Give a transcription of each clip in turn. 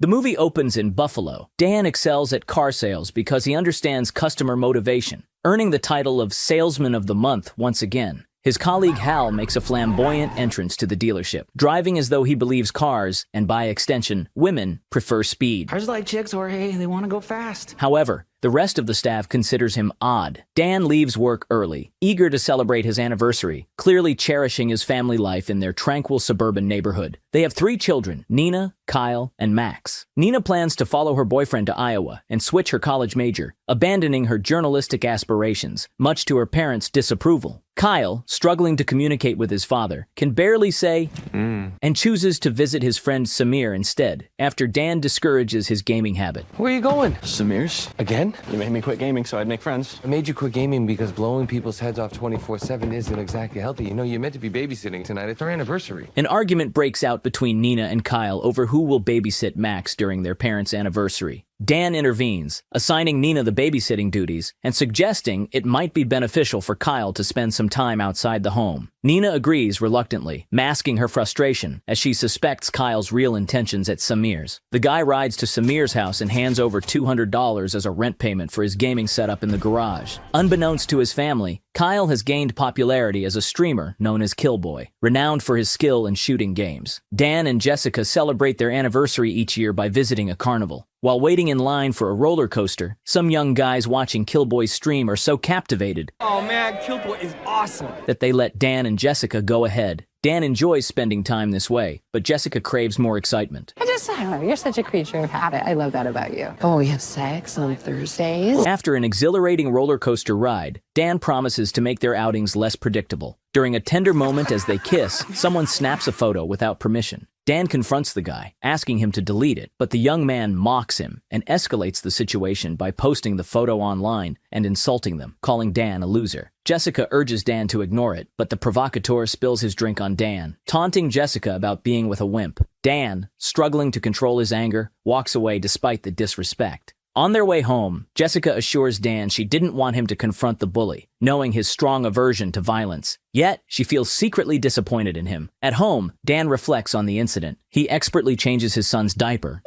The movie opens in Buffalo. Dan excels at car sales because he understands customer motivation, earning the title of Salesman of the Month once again. His colleague Hal makes a flamboyant entrance to the dealership, driving as though he believes cars, and by extension, women, prefer speed. Cars like chicks, Jorge, they want to go fast. However, the rest of the staff considers him odd. Dan leaves work early, eager to celebrate his anniversary, clearly cherishing his family life in their tranquil suburban neighborhood. They have 3 children, Nina, Kyle, and Max. Nina plans to follow her boyfriend to Iowa and switch her college major, abandoning her journalistic aspirations, much to her parents' disapproval. Kyle, struggling to communicate with his father, can barely say and chooses to visit his friend Samir instead, after Dan discourages his gaming habit. Where are you going? Samir's? Again? You made me quit gaming so I'd make friends. I made you quit gaming because blowing people's heads off 24/7 isn't exactly healthy. You know, you're meant to be babysitting tonight. It's our anniversary. An argument breaks out between Nina and Kyle over who will babysit Max during their parents' anniversary. Dan intervenes, assigning Nina the babysitting duties and suggesting it might be beneficial for Kyle to spend some time outside the home. Nina agrees reluctantly, masking her frustration as she suspects Kyle's real intentions at Samir's. The guy rides to Samir's house and hands over $200 as a rent payment for his gaming setup in the garage. Unbeknownst to his family, Kyle has gained popularity as a streamer known as Killboy, renowned for his skill in shooting games. Dan and Jessica celebrate their anniversary each year by visiting a carnival. While waiting in line for a roller coaster, some young guys watching Killboy's stream are so captivated Oh man, Killboy is awesome. that they let Dan and Jessica go ahead. Dan enjoys spending time this way, but Jessica craves more excitement. I don't know, you're such a creature of habit. I love that about you. Oh, we have sex on Thursdays? After an exhilarating roller coaster ride, Dan promises to make their outings less predictable. During a tender moment as they kiss, someone snaps a photo without permission. Dan confronts the guy, asking him to delete it, but the young man mocks him and escalates the situation by posting the photo online and insulting them, calling Dan a loser. Jessica urges Dan to ignore it, but the provocateur spills his drink on Dan, taunting Jessica about being with a wimp. Dan, struggling to control his anger, walks away despite the disrespect. On their way home, Jessica assures Dan she didn't want him to confront the bully, knowing his strong aversion to violence. Yet, she feels secretly disappointed in him. At home, Dan reflects on the incident. He expertly changes his son's diaper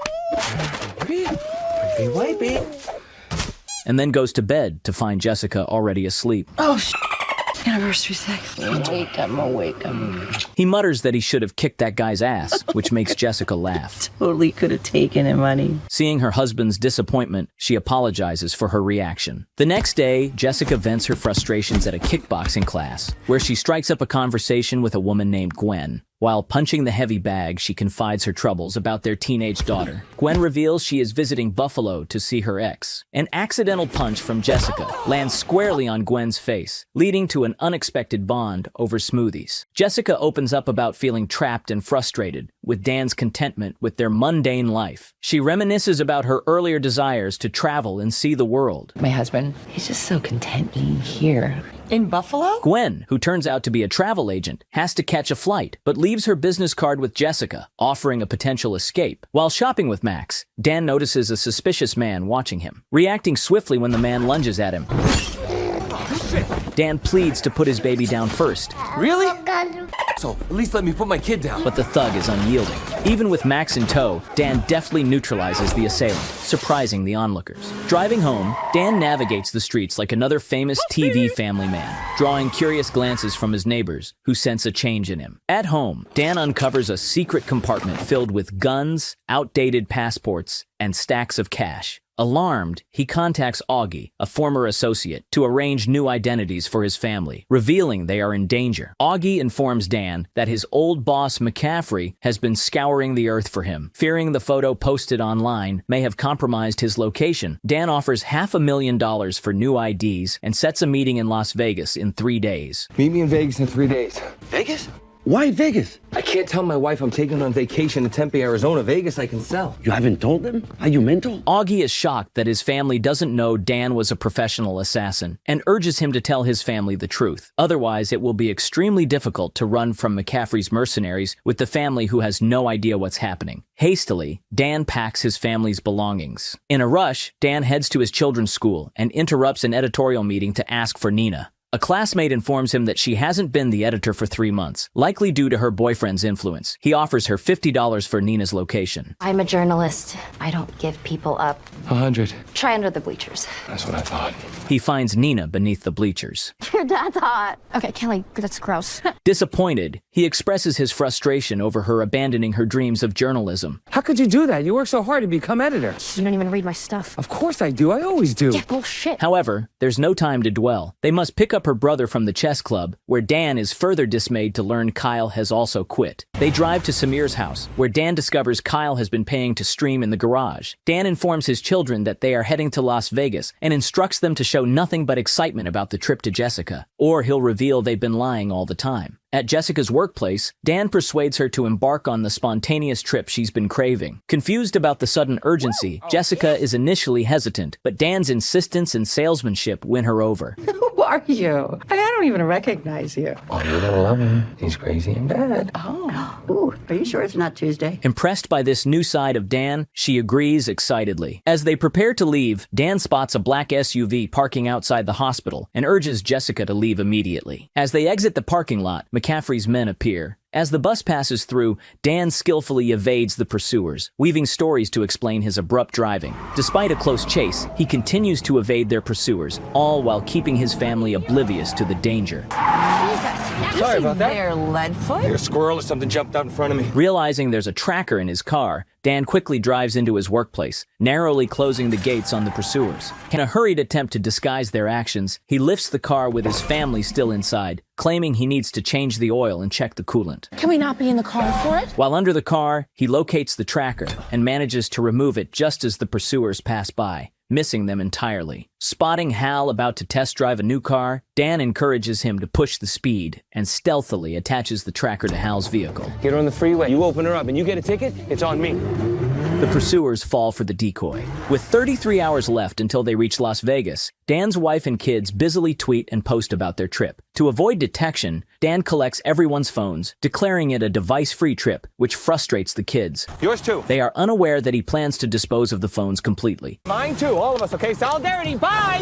and then goes to bed to find Jessica already asleep. Oh, anniversary sex. I'm awake. He mutters that he should have kicked that guy's ass, which makes Jessica laugh. Totally could have taken him, honey. Seeing her husband's disappointment, she apologizes for her reaction. The next day, Jessica vents her frustrations at a kickboxing class, where she strikes up a conversation with a woman named Gwen. While punching the heavy bag, she confides her troubles about their teenage daughter. Gwen reveals she is visiting Buffalo to see her ex. An accidental punch from Jessica lands squarely on Gwen's face, leading to an unexpected bond over smoothies. Jessica opens up about feeling trapped and frustrated with Dan's contentment with their mundane life. She reminisces about her earlier desires to travel and see the world. My husband, he's just so content being here. In Buffalo? Gwen, who turns out to be a travel agent, has to catch a flight, but leaves her business card with Jessica, offering a potential escape. While shopping with Max, Dan notices a suspicious man watching him, reacting swiftly when the man lunges at him. Dan pleads to put his baby down first. Really? So, at least let me put my kid down. But the thug is unyielding. Even with Max in tow, Dan deftly neutralizes the assailant, surprising the onlookers. Driving home, Dan navigates the streets like another famous TV family man, drawing curious glances from his neighbors, who sense a change in him. At home, Dan uncovers a secret compartment filled with guns, outdated passports, and stacks of cash. Alarmed, he contacts Augie, a former associate, to arrange new identities for his family, revealing they are in danger. Augie informs Dan that his old boss McCaffrey has been scouring the earth for him. Fearing the photo posted online may have compromised his location, Dan offers $500,000 for new IDs and sets a meeting in Las Vegas in 3 days. Meet me in Vegas in 3 days. Vegas? Why Vegas? I can't tell my wife I'm taking on vacation to Tempe, Arizona. Vegas I can sell. You haven't told them? Are you mental? Augie is shocked that his family doesn't know Dan was a professional assassin and urges him to tell his family the truth. Otherwise, it will be extremely difficult to run from McCaffrey's mercenaries with the family who has no idea what's happening. Hastily, Dan packs his family's belongings. In a rush, Dan heads to his children's school and interrupts an editorial meeting to ask for Nina. A A classmate informs him that she hasn't been the editor for 3 months, likely due to her boyfriend's influence. He offers her $50 for Nina's location. I'm a journalist. I don't give people up. 100. Try under the bleachers. That's what I thought. He finds Nina beneath the bleachers. Your dad's hot. Okay, Kelly, that's gross. Disappointed, he expresses his frustration over her abandoning her dreams of journalism. How could you do that? You work so hard to become editor. You don't even read my stuff. Of course I do. I always do. Yeah, bullshit. However, there's no time to dwell. They must pick up her brother from the chess club, where Dan is further dismayed to learn Kyle has also quit. They drive to Samir's house, where Dan discovers Kyle has been paying to stream in the garage. Dan informs his children that they are heading to Las Vegas and instructs them to show nothing but excitement about the trip to Jessica, or he'll reveal they've been lying all the time. At Jessica's workplace, Dan persuades her to embark on the spontaneous trip she's been craving. Confused about the sudden urgency, Jessica is initially hesitant, but Dan's insistence and salesmanship win her over. Who are you? I don't even recognize you. Oh, you're gonna love him. He's crazy and bad. Oh. Ooh, are you sure it's not Tuesday? Impressed by this new side of Dan, she agrees excitedly. As they prepare to leave, Dan spots a black SUV parking outside the hospital and urges Jessica to leave immediately. As they exit the parking lot, McCaffrey's men appear. As the bus passes through, Dan skillfully evades the pursuers, weaving stories to explain his abrupt driving. Despite a close chase, he continues to evade their pursuers, all while keeping his family oblivious to the danger. Sorry about that. Their lead foot? Like a squirrel or something jumped out in front of me. Realizing there's a tracker in his car, Dan quickly drives into his workplace, narrowly closing the gates on the pursuers. In a hurried attempt to disguise their actions, he lifts the car with his family still inside, claiming he needs to change the oil and check the coolant. Can we not be in the car for it? While under the car, he locates the tracker and manages to remove it just as the pursuers pass by, missing them entirely. Spotting Hal about to test drive a new car, Dan encourages him to push the speed and stealthily attaches the tracker to Hal's vehicle. Get her on the freeway. You open her up and you get a ticket, it's on me. The pursuers fall for the decoy. With 33 hours left until they reach Las Vegas, Dan's wife and kids busily tweet and post about their trip. To avoid detection, Dan collects everyone's phones, declaring it a device-free trip, which frustrates the kids. Yours too. They are unaware that he plans to dispose of the phones completely. Mine too, all of us, okay? Solidarity, bye!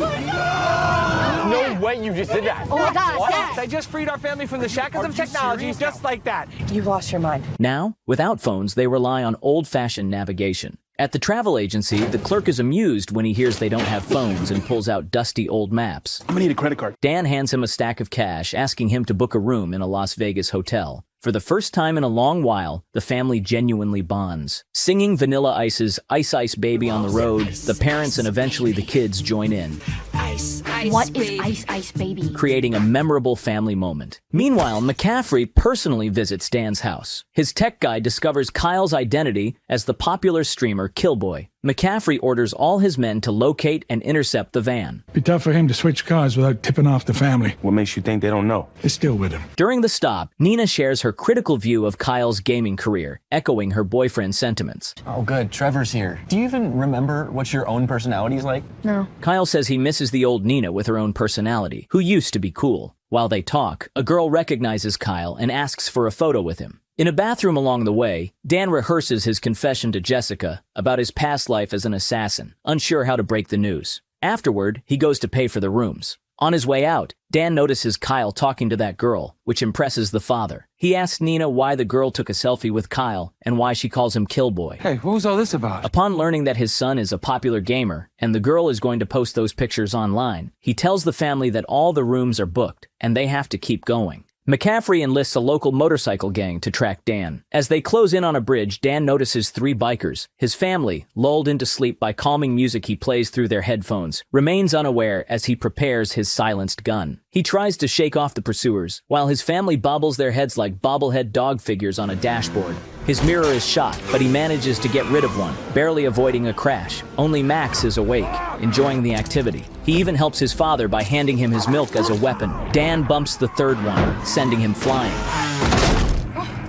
No way you just did that. Oh my God, What? Dad. I just freed our family from the shackles of technology just like that. You've lost your mind. Now, without phones, they rely on old-fashioned navigation. At the travel agency, the clerk is amused when he hears they don't have phones and pulls out dusty old maps. I'm gonna need a credit card. Dan hands him a stack of cash, asking him to book a room in a Las Vegas hotel. For the first time in a long while, the family genuinely bonds. Singing Vanilla Ice's Ice Ice Baby on the road, the parents and eventually the kids join in, What is Ice Ice Baby? creating a memorable family moment. Meanwhile, McCaffrey personally visits Dan's house. His tech guy discovers Kyle's identity as the popular streamer Killboy. McCaffrey orders all his men to locate and intercept the van. Be tough for him to switch cars without tipping off the family. What makes you think they don't know? They're still with him. During the stop, Nina shares her critical view of Kyle's gaming career, echoing her boyfriend's sentiments. Oh, good. Trevor's here. Do you even remember what your own personality's like? No. Kyle says he misses the old Nina with her own personality, who used to be cool. While they talk, a girl recognizes Kyle and asks for a photo with him. In a bathroom along the way, Dan rehearses his confession to Jessica about his past life as an assassin, unsure how to break the news. Afterward, he goes to pay for the rooms. On his way out, Dan notices Kyle talking to that girl, which impresses the father. He asks Nina why the girl took a selfie with Kyle and why she calls him Killboy. Hey, what was all this about? Upon learning that his son is a popular gamer and the girl is going to post those pictures online, he tells the family that all the rooms are booked and they have to keep going. McCaffrey enlists a local motorcycle gang to track Dan. As they close in on a bridge, Dan notices 3 bikers. His family, lulled into sleep by calming music he plays through their headphones, remains unaware as he prepares his silenced gun. He tries to shake off the pursuers, while his family bobbles their heads like bobblehead dog figures on a dashboard. His mirror is shot, but he manages to get rid of one, barely avoiding a crash. Only Max is awake, enjoying the activity. He even helps his father by handing him his milk as a weapon. Dan bumps the 3rd one, sending him flying.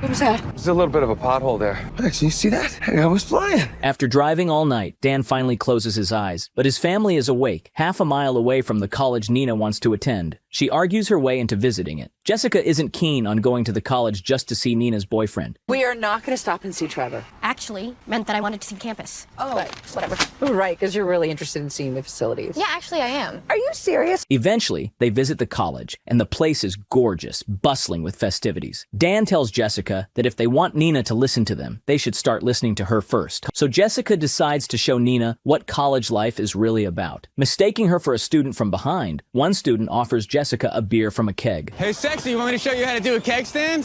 What was that? There's a little bit of a pothole there. Max, you see that? Hey, I was flying. After driving all night, Dan finally closes his eyes, but his family is awake, half a mile away from the college Nina wants to attend. She argues her way into visiting it. Jessica isn't keen on going to the college just to see Nina's boyfriend. We are not going to stop and see Trevor. Actually, meant that I wanted to see campus. Oh, But whatever. right, because you're really interested in seeing the facilities. Yeah, actually, I am. Are you serious? Eventually, they visit the college, and the place is gorgeous, bustling with festivities. Dan tells Jessica that if they want Nina to listen to them, they should start listening to her first. So Jessica decides to show Nina what college life is really about. Mistaking her for a student from behind, one student offers Jessica a beer from a keg. Hey, sexy, you want me to show you how to do a keg stand?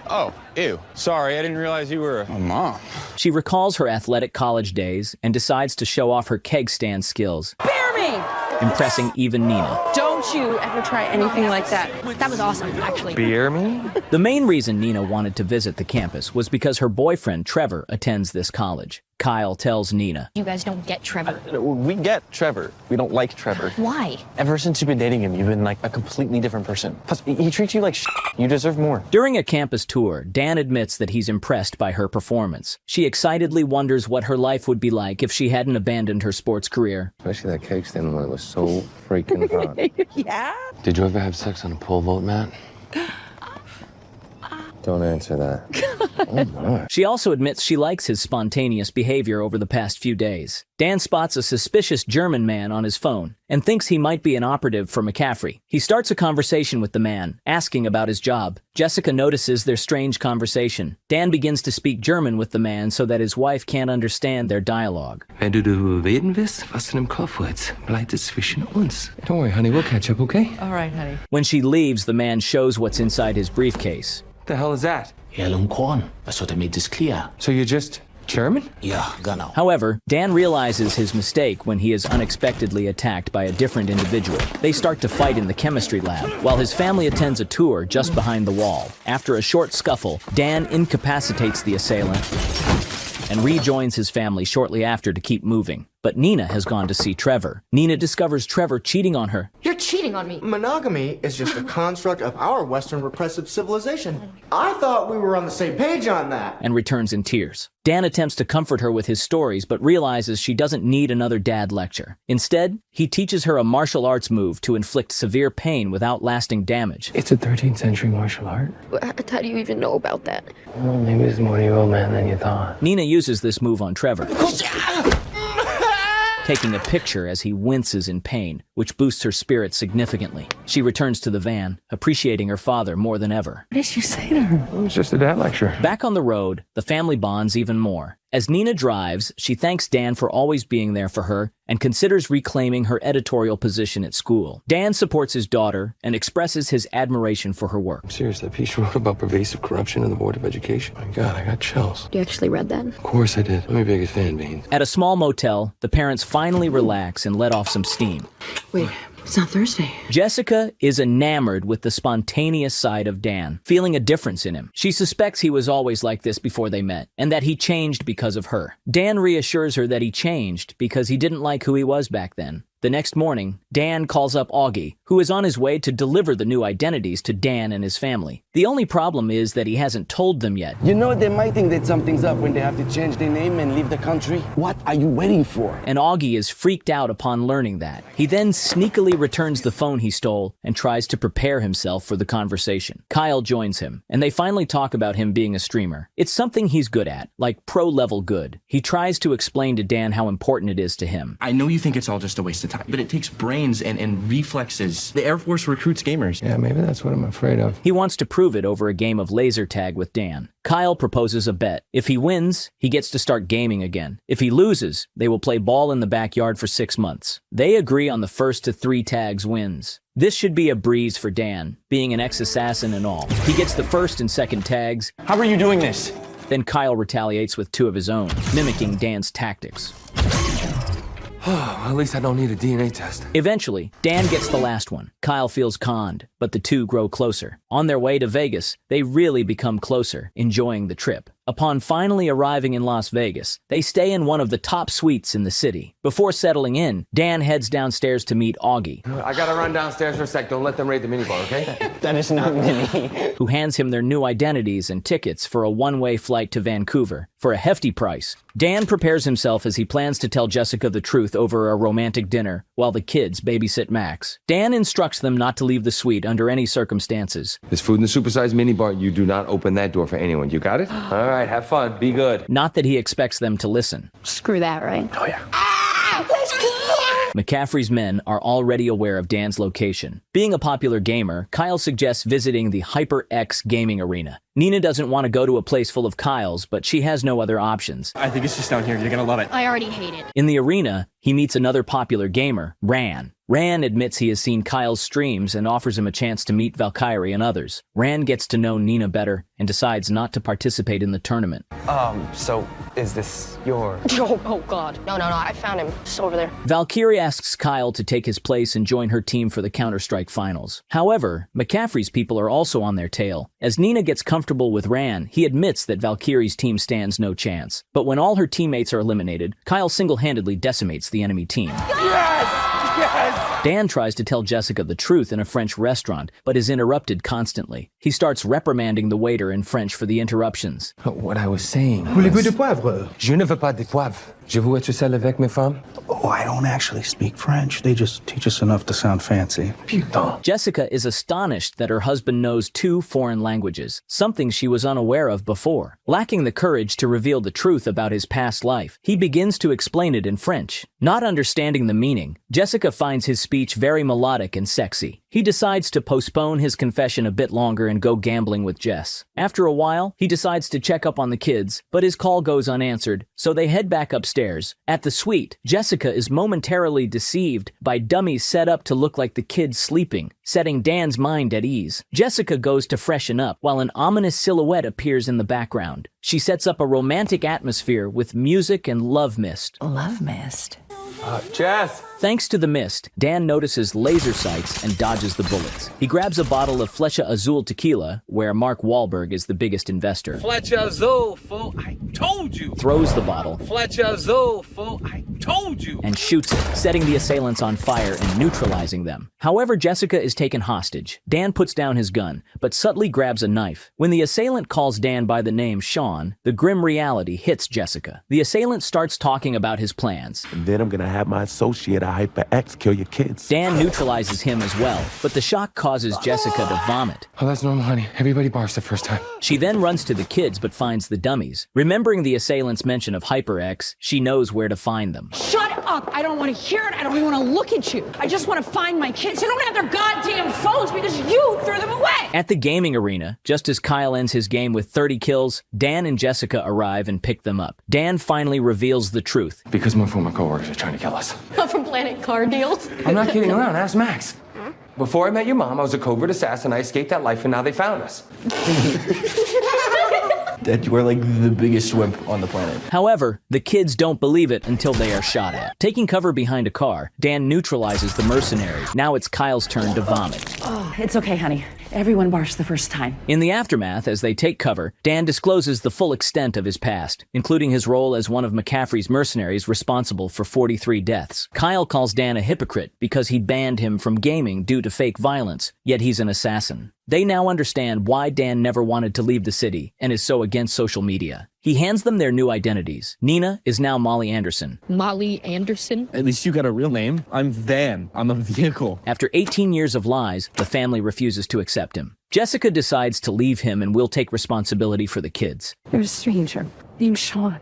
Oh, ew. Sorry, I didn't realize you were a mom. She recalls her athletic college days and decides to show off her keg stand skills, Bear me! impressing even Nina. Don't you ever try anything like that. That was awesome, actually. Beer me? The main reason Nina wanted to visit the campus was because her boyfriend, Trevor, attends this college. Kyle tells Nina. You guys don't get Trevor. We get Trevor. We don't like Trevor. Why? Ever since you've been dating him, you've been like a completely different person. Plus, he treats you like shit. You deserve more. During a campus tour, Dan admits that he's impressed by her performance. She excitedly wonders what her life would be like if she hadn't abandoned her sports career. Especially that cake stand when it was so freaking hot. Yeah? Did you ever have sex on a pole vault, Matt? Don't answer that. Oh my. She also admits she likes his spontaneous behavior over the past few days. Dan spots a suspicious German man on his phone and thinks he might be an operative for McCaffrey. He starts a conversation with the man, asking about his job. Jessica notices their strange conversation. Dan begins to speak German with the man so that his wife can't understand their dialogue. Wenn du reden willst, was in dem Kopf ist, bleibt es zwischen uns. Don't worry, honey, we'll catch up, okay? All right, honey. When she leaves, the man shows what's inside his briefcase. What the hell is that? Hell und Korn. Was hat made this clear? So you're just German? Ja, genau. However, Dan realizes his mistake when he is unexpectedly attacked by a different individual. They start to fight in the chemistry lab, while his family attends a tour just behind the wall. After a short scuffle, Dan incapacitates the assailant and rejoins his family shortly after to keep moving. But Nina has gone to see Trevor. Nina discovers Trevor cheating on her. You're cheating on me. Monogamy is just a construct of our Western repressive civilization. I thought we were on the same page on that. And returns in tears. Dan attempts to comfort her with his stories, but realizes she doesn't need another dad lecture. Instead, he teaches her a martial arts move to inflict severe pain without lasting damage. It's a 13th century martial art. How do you even know about that? Well, maybe it's more your old man than you thought. Nina uses this move on Trevor, taking a picture as he winces in pain, which boosts her spirit significantly. She returns to the van, appreciating her father more than ever. What did you say to her? It was just a dad lecture. Back on the road, the family bonds even more. As Nina drives, she thanks Dan for always being there for her and considers reclaiming her editorial position at school. Dan supports his daughter and expresses his admiration for her work. I'm serious, that piece you wrote about pervasive corruption in the Board of Education. My God, I got chills. You actually read that? Of course I did. I'm your biggest fan, Beans. At a small motel, the parents finally relax and let off some steam. Wait, it's not Thursday. Jessica is enamored with the spontaneous side of Dan, feeling a difference in him. She suspects he was always like this before they met, and that he changed because of her. Dan reassures her that he changed because he didn't like who he was back then. The next morning, Dan calls up Augie, who is on his way to deliver the new identities to Dan and his family. The only problem is that he hasn't told them yet. You know, they might think that something's up when they have to change their name and leave the country. What are you waiting for? And Augie is freaked out upon learning that. He then sneakily returns the phone he stole and tries to prepare himself for the conversation. Kyle joins him, and they finally talk about him being a streamer. It's something he's good at, like pro-level good. He tries to explain to Dan how important it is to him. I know you think it's all just a waste of time, but it takes brains and reflexes. The Air Force recruits gamers. Yeah, maybe that's what I'm afraid of. He wants to prove it over a game of laser tag with Dan. Kyle proposes a bet. If he wins, he gets to start gaming again. If he loses, they will play ball in the backyard for 6 months. They agree on the first to 3 tags wins. This should be a breeze for Dan, being an ex-assassin and all. He gets the first and second tags. How are you doing this? Then Kyle retaliates with 2 of his own, mimicking Dan's tactics. Well, at least I don't need a DNA test. Eventually, Dan gets the last one. Kyle feels conned, but the two grow closer. On their way to Vegas, they really become closer, enjoying the trip. Upon finally arriving in Las Vegas, they stay in one of the top suites in the city. Before settling in, Dan heads downstairs to meet Augie, I gotta run downstairs for a sec. Don't let them raid the minibar, okay? That is not mini. who hands him their new identities and tickets for a one-way flight to Vancouver for a hefty price. Dan prepares himself as he plans to tell Jessica the truth over a romantic dinner while the kids babysit Max. Dan instructs them not to leave the suite under any circumstances. There's food in the supersized minibar. You do not open that door for anyone. You got it? All right, have fun. Be good. Not that he expects them to listen. Screw that, right? Oh, yeah. McCaffrey's men are already aware of Dan's location. Being a popular gamer, Kyle suggests visiting the HyperX gaming arena. Nina doesn't want to go to a place full of Kyles, but she has no other options. I think it's just down here. You're gonna love it. I already hate it. In the arena, he meets another popular gamer, Ran. Ran admits he has seen Kyle's streams and offers him a chance to meet Valkyrie and others. Ran gets to know Nina better and decides not to participate in the tournament. So is this your... Oh God. No, I found him. Just over there. Valkyrie asks Kyle to take his place and join her team for the Counter-Strike finals. However, McCaffrey's people are also on their tail. As Nina gets comfortable with Ran, he admits that Valkyrie's team stands no chance. But when all her teammates are eliminated, Kyle single-handedly decimates the enemy team. Yes! Dan tries to tell Jessica the truth in a French restaurant, but is interrupted constantly. He starts reprimanding the waiter in French for the interruptions. What I was saying. Voulez-vous de poivre? Je ne veux pas de poivre. Je veux être seul avec mes femmes. Oh, I don't actually speak French. They just teach us enough to sound fancy. Putain. Jessica is astonished that her husband knows 2 foreign languages, something she was unaware of before. Lacking the courage to reveal the truth about his past life, he begins to explain it in French. Not understanding the meaning, Jessica finds his speech very melodic and sexy. He decides to postpone his confession a bit longer and go gambling with Jess. After a while, he decides to check up on the kids, but his call goes unanswered, so they head back upstairs. At the suite, Jessica is momentarily deceived by dummies set up to look like the kids sleeping, setting Dan's mind at ease. Jessica goes to freshen up while an ominous silhouette appears in the background. She sets up a romantic atmosphere with music and love mist. Love mist. Jess! Thanks to the mist, Dan notices laser sights and dodges the bullets. He grabs a bottle of Flecha Azul tequila, where Mark Wahlberg is the biggest investor. Flecha Azul, fool, I told you! Throws the bottle. Flecha Azul, fool, I told you! And shoots it, setting the assailants on fire and neutralizing them. However, Jessica is taken hostage. Dan puts down his gun, but subtly grabs a knife. When the assailant calls Dan by the name Sean, the grim reality hits Jessica. The assailant starts talking about his plans. And then I'm gonna have my associate at HyperX kill your kids. Dan neutralizes him as well, but the shock causes Jessica to vomit. Oh, that's normal, honey. Everybody barfs the first time. She then runs to the kids but finds the dummies. Remembering the assailant's mention of HyperX, she knows where to find them. Shut up! I don't want to hear it. I don't even want to look at you. I just want to find my kids. They don't have their goddamn phones because you threw them away! At the gaming arena, just as Kyle ends his game with 30 kills, Dan and Jessica arrive and pick them up. Dan finally reveals the truth. Because my former coworkers are trying to kill us. From Planet Car Deals? I'm not kidding around. Ask Max. Before I met your mom, I was a covert assassin. I escaped that life, and now they found us. That you are like the biggest wimp on the planet. However, the kids don't believe it until they are shot at. Taking cover behind a car, Dan neutralizes the mercenary. Now it's Kyle's turn to vomit. Oh, it's okay, honey. Everyone barfs the first time. In the aftermath, as they take cover, Dan discloses the full extent of his past, including his role as one of McCaffrey's mercenaries responsible for 43 deaths. Kyle calls Dan a hypocrite because he banned him from gaming due to fake violence, yet he's an assassin. They now understand why Dan never wanted to leave the city and is so against social media. He hands them their new identities. Nina is now Molly Anderson. Molly Anderson? At least you got a real name. I'm Van. I'm a vehicle. After 18 years of lies, the family refuses to accept him. Jessica decides to leave him and will take responsibility for the kids. There's a stranger named Sean.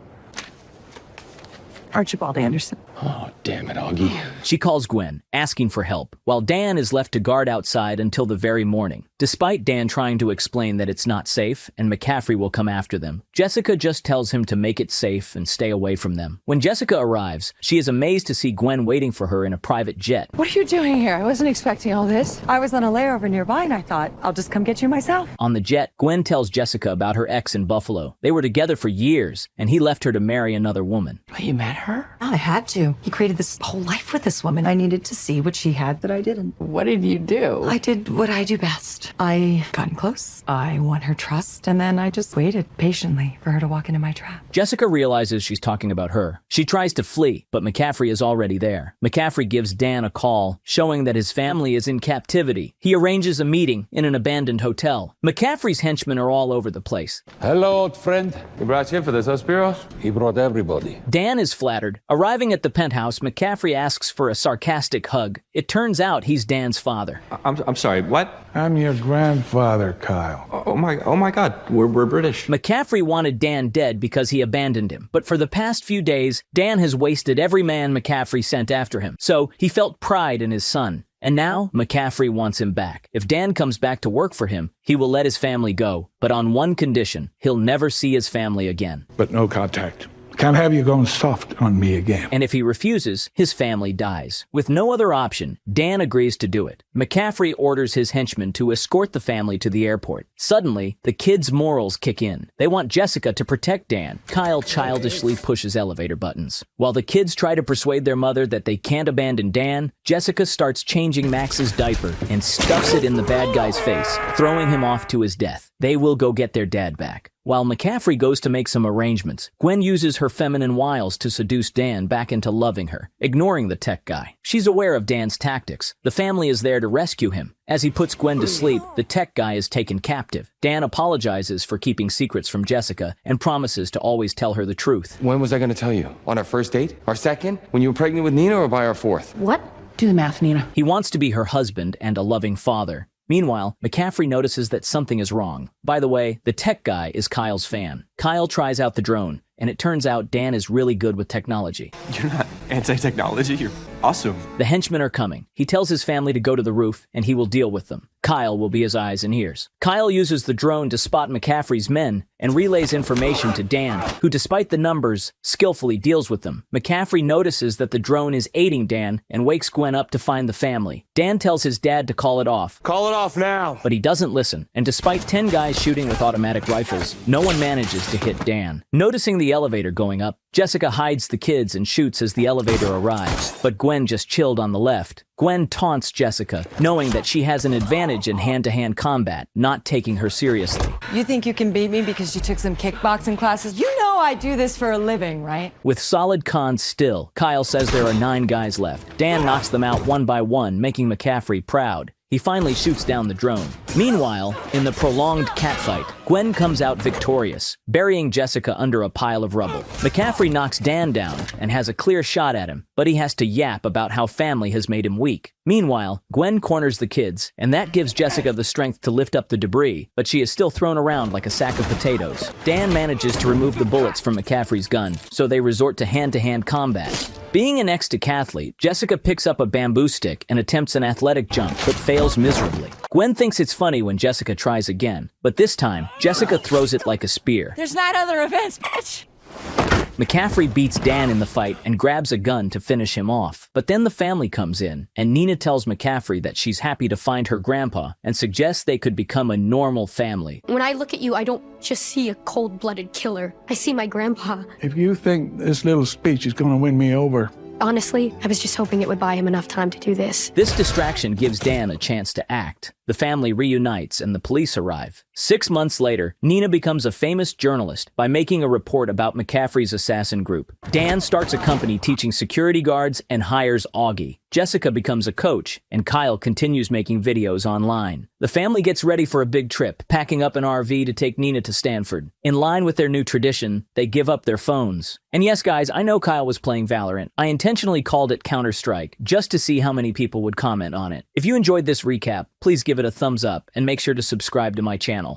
Archibald Anderson. Oh, damn it, Augie. She calls Gwen, asking for help, while Dan is left to guard outside until the very morning. Despite Dan trying to explain that it's not safe and McCaffrey will come after them, Jessica just tells him to make it safe and stay away from them. When Jessica arrives, she is amazed to see Gwen waiting for her in a private jet. What are you doing here? I wasn't expecting all this. I was on a layover nearby and I thought, I'll just come get you myself. On the jet, Gwen tells Jessica about her ex in Buffalo. They were together for years, and he left her to marry another woman. You met her? her? I had to. He created this whole life with this woman. I needed to see what she had that I didn't. What did you do? I did what I do best. I got in close. I won her trust, and then I just waited patiently for her to walk into my trap. Jessica realizes she's talking about her. She tries to flee, but McCaffrey is already there. McCaffrey gives Dan a call, showing that his family is in captivity. He arranges a meeting in an abandoned hotel. McCaffrey's henchmen are all over the place. Hello, old friend. He brought you in for this, huh, Spiros? He brought everybody. Dan is flattered. Arriving at the penthouse, McCaffrey asks for a sarcastic hug. It turns out he's Dan's father. I'm sorry, what? I'm your grandfather, Kyle. Oh my God, we're British. McCaffrey wanted Dan dead because he abandoned him, but for the past few days, Dan has wasted every man McCaffrey sent after him, so he felt pride in his son. And now, McCaffrey wants him back. If Dan comes back to work for him, he will let his family go, but on one condition: he'll never see his family again. But no contact. Can't have you going soft on me again. And if he refuses, his family dies. With no other option, Dan agrees to do it. McCaffrey orders his henchmen to escort the family to the airport. Suddenly, the kids' morals kick in. They want Jessica to protect Dan. Kyle childishly pushes elevator buttons. While the kids try to persuade their mother that they can't abandon Dan, Jessica starts changing Max's diaper and stuffs it in the bad guy's face, throwing him off to his death. They will go get their dad back. While McCaffrey goes to make some arrangements, Gwen uses her feminine wiles to seduce Dan back into loving her, ignoring the tech guy. She's aware of Dan's tactics. The family is there to rescue him. As he puts Gwen to sleep, the tech guy is taken captive. Dan apologizes for keeping secrets from Jessica and promises to always tell her the truth. When was I going to tell you? On our first date? Our second? When you were pregnant with Nina, or by our fourth? What? Do the math, Nina. He wants to be her husband and a loving father. Meanwhile, McCaffrey notices that something is wrong. By the way, the tech guy is Kyle's fan. Kyle tries out the drone, and it turns out Dan is really good with technology. You're not anti-technology, you're awesome. The henchmen are coming. He tells his family to go to the roof, and he will deal with them. Kyle will be his eyes and ears. Kyle uses the drone to spot McCaffrey's men and relays information to Dan, who, despite the numbers, skillfully deals with them. McCaffrey notices that the drone is aiding Dan and wakes Gwen up to find the family. Dan tells his dad to call it off. Call it off now! But he doesn't listen, and despite 10 guys shooting with automatic rifles, no one manages to hit Dan. Noticing the elevator going up, Jessica hides the kids and shoots as the elevator arrives, but Gwen just chilled on the left. Gwen taunts Jessica, knowing that she has an advantage in hand-to-hand combat, not taking her seriously. You think you can beat me because you took some kickboxing classes? You know I do this for a living, right? With solid cons still, Kyle says there are 9 guys left. Dan knocks them out one by one, making McCaffrey proud. He finally shoots down the drone. Meanwhile, in the prolonged catfight, Gwen comes out victorious, burying Jessica under a pile of rubble. McCaffrey knocks Dan down and has a clear shot at him, but he has to yap about how family has made him weak. Meanwhile, Gwen corners the kids, and that gives Jessica the strength to lift up the debris, but she is still thrown around like a sack of potatoes. Dan manages to remove the bullets from McCaffrey's gun, so they resort to hand-to-hand combat. Being an ex-decathlete, Jessica picks up a bamboo stick and attempts an athletic jump, but fails miserably. Gwen thinks it's funny when Jessica tries again, but this time, Jessica throws it like a spear. There's 9 other events, bitch! McCaffrey beats Dan in the fight and grabs a gun to finish him off. But then the family comes in, and Nina tells McCaffrey that she's happy to find her grandpa and suggests they could become a normal family. When I look at you, I don't just see a cold-blooded killer. I see my grandpa. If you think this little speech is going to win me over, Honestly, I was just hoping it would buy him enough time to do this. This distraction gives Dan a chance to act. The family reunites and the police arrive. 6 months later, Nina becomes a famous journalist by making a report about McCaffrey's assassin group. Dan starts a company teaching security guards and hires Augie. Jessica becomes a coach, and Kyle continues making videos online. The family gets ready for a big trip, packing up an RV to take Nina to Stanford. In line with their new tradition, they give up their phones. And yes, guys, I know Kyle was playing Valorant. I intentionally called it Counter-Strike, just to see how many people would comment on it. If you enjoyed this recap, please give it a thumbs up and make sure to subscribe to my channel.